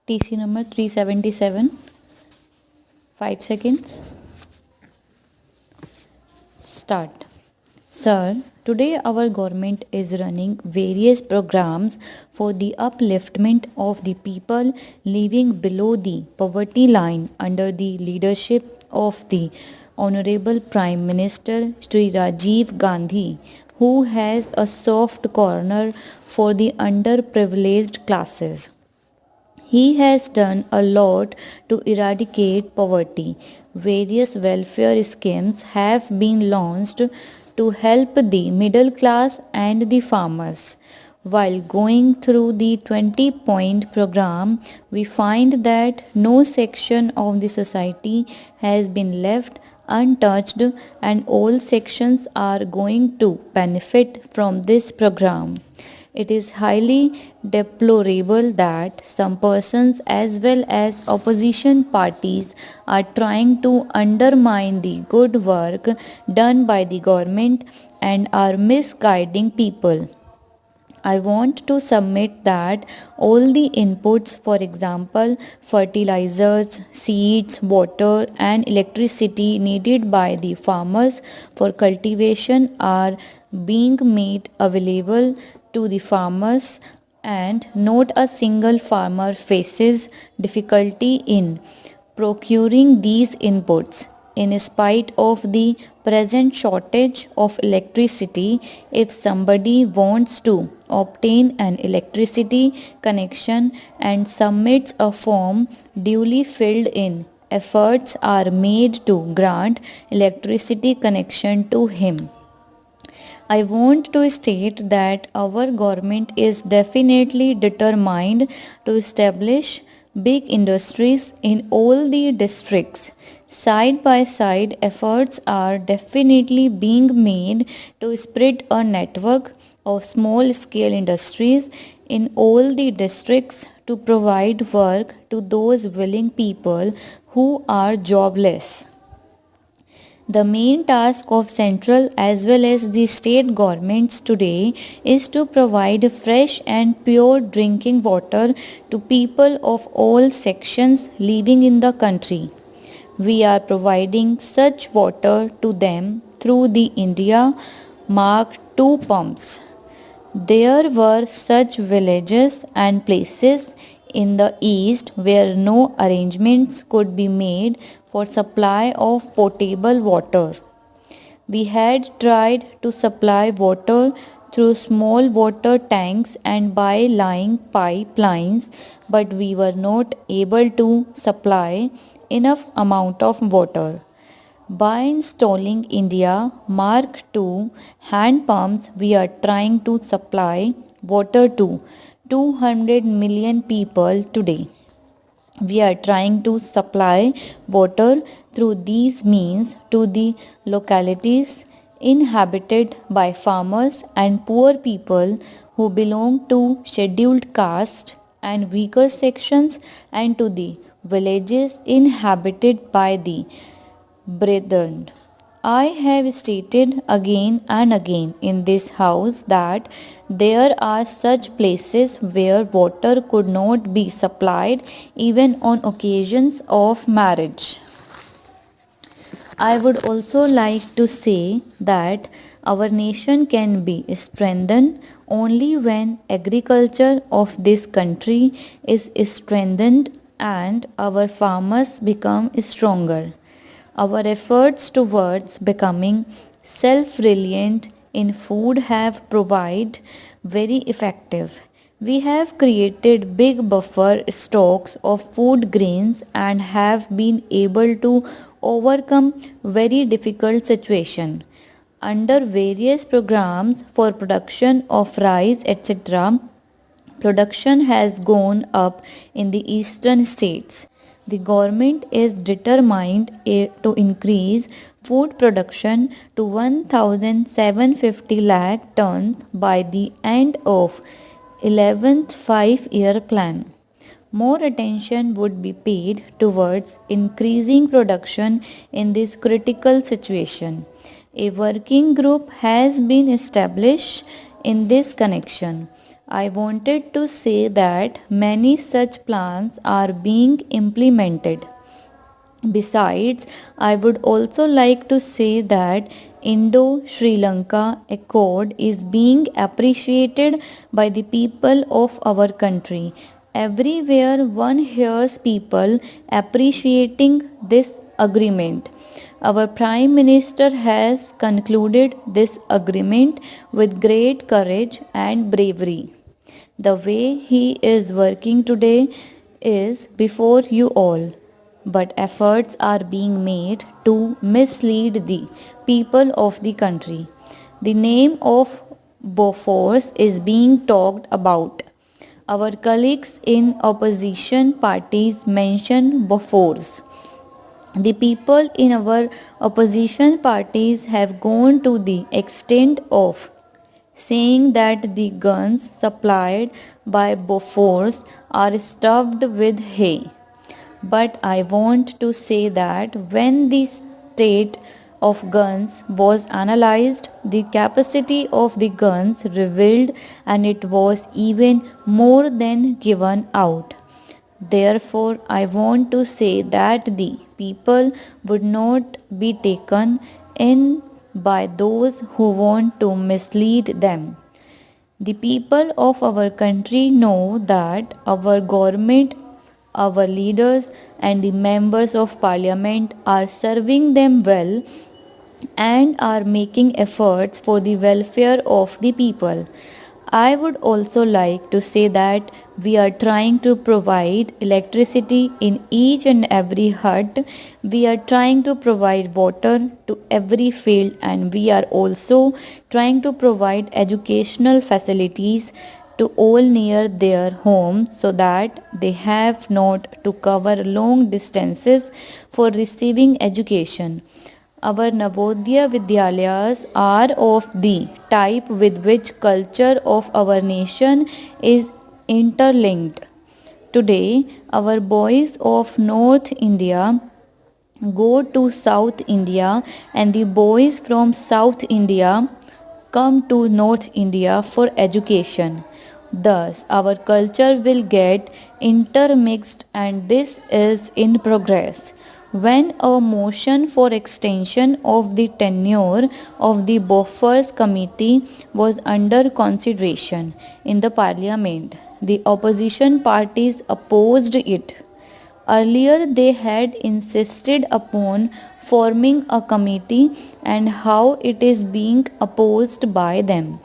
TC number 377. 5 seconds. Start. Sir, today our government is running various programs for the upliftment of the people living below the poverty line under the leadership of the Honorable Prime Minister Shri Rajiv Gandhi, who has a soft corner for the underprivileged classes. He has done a lot to eradicate poverty. Various welfare schemes have been launched to help the middle class and the farmers. While going through the 20-point program, we find that no section of the society has been left untouched and all sections are going to benefit from this program. It is highly deplorable that some persons as well as opposition parties are trying to undermine the good work done by the government and are misguiding people. I want to submit that all the inputs, for example, fertilizers, seeds, water, and electricity needed by the farmers for cultivation are being made available to the farmers, and not a single farmer faces difficulty in procuring these inputs. In spite of the present shortage of electricity, if somebody wants to obtain an electricity connection and submits a form duly filled in, efforts are made to grant electricity connection to him. I want to state that our government is definitely determined to establish big industries in all the districts. Side by side, efforts are definitely being made to spread a network of small scale industries in all the districts to provide work to those willing people who are jobless. The main task of central as well as the state governments today is to provide fresh and pure drinking water to people of all sections living in the country. We are providing such water to them through the India Mark II pumps. There were such villages and places in the east where no arrangements could be made for supply of potable water. We had tried to supply water through small water tanks and by laying pipelines, but we were not able to supply enough amount of water. By installing India Mark II hand pumps, we are trying to supply water to 200 million people today. We are trying to supply water through these means to the localities inhabited by farmers and poor people who belong to scheduled caste and weaker sections, and to the villages inhabited by the brethren. I have stated again and again in this house that there are such places where water could not be supplied even on occasions of marriage. I would also like to say that our nation can be strengthened only when agriculture of this country is strengthened and our farmers become stronger. Our efforts towards becoming self-reliant in food have proved very effective. We have created big buffer stocks of food grains and have been able to overcome very difficult situation. Under various programs for production of rice, etc., production has gone up in the eastern states. The government is determined to increase food production to 1,750 lakh tons by the end of 11th 5-year plan. More attention would be paid towards increasing production in this critical situation. A working group has been established in this connection. I wanted to say that many such plans are being implemented. Besides, I would also like to say that Indo Sri Lanka Accord is being appreciated by the people of our country. Everywhere one hears people appreciating this agreement. Our Prime Minister has concluded this agreement with great courage and bravery. The way he is working today is before you all, but efforts are being made to mislead the people of the country. The name of Bofors is being talked about. Our colleagues in opposition parties mention Bofors. The people in our opposition parties have gone to the extent of saying that the guns supplied by Bofors are stuffed with hay. But I want to say that when the state of guns was analyzed, the capacity of the guns revealed and it was even more than given out. Therefore, I want to say that the people would not be taken in by those who want to mislead them. The people of our country know that our government, our leaders, and the members of parliament are serving them well and are making efforts for the welfare of the people. I would also like to say that we are trying to provide electricity in each and every hut. We are trying to provide water to every field, and we are also trying to provide educational facilities to all near their homes so that they have not to cover long distances for receiving education. Our Navodaya Vidyalayas are of the type with which culture of our nation is interlinked. Today, our boys of North India go to South India and the boys from South India come to North India for education. Thus, our culture will get intermixed, and this is in progress. When a motion for extension of the tenure of the Bofors Committee was under consideration in the Parliament, the opposition parties opposed it. Earlier, they had insisted upon forming a committee, and how it is being opposed by them.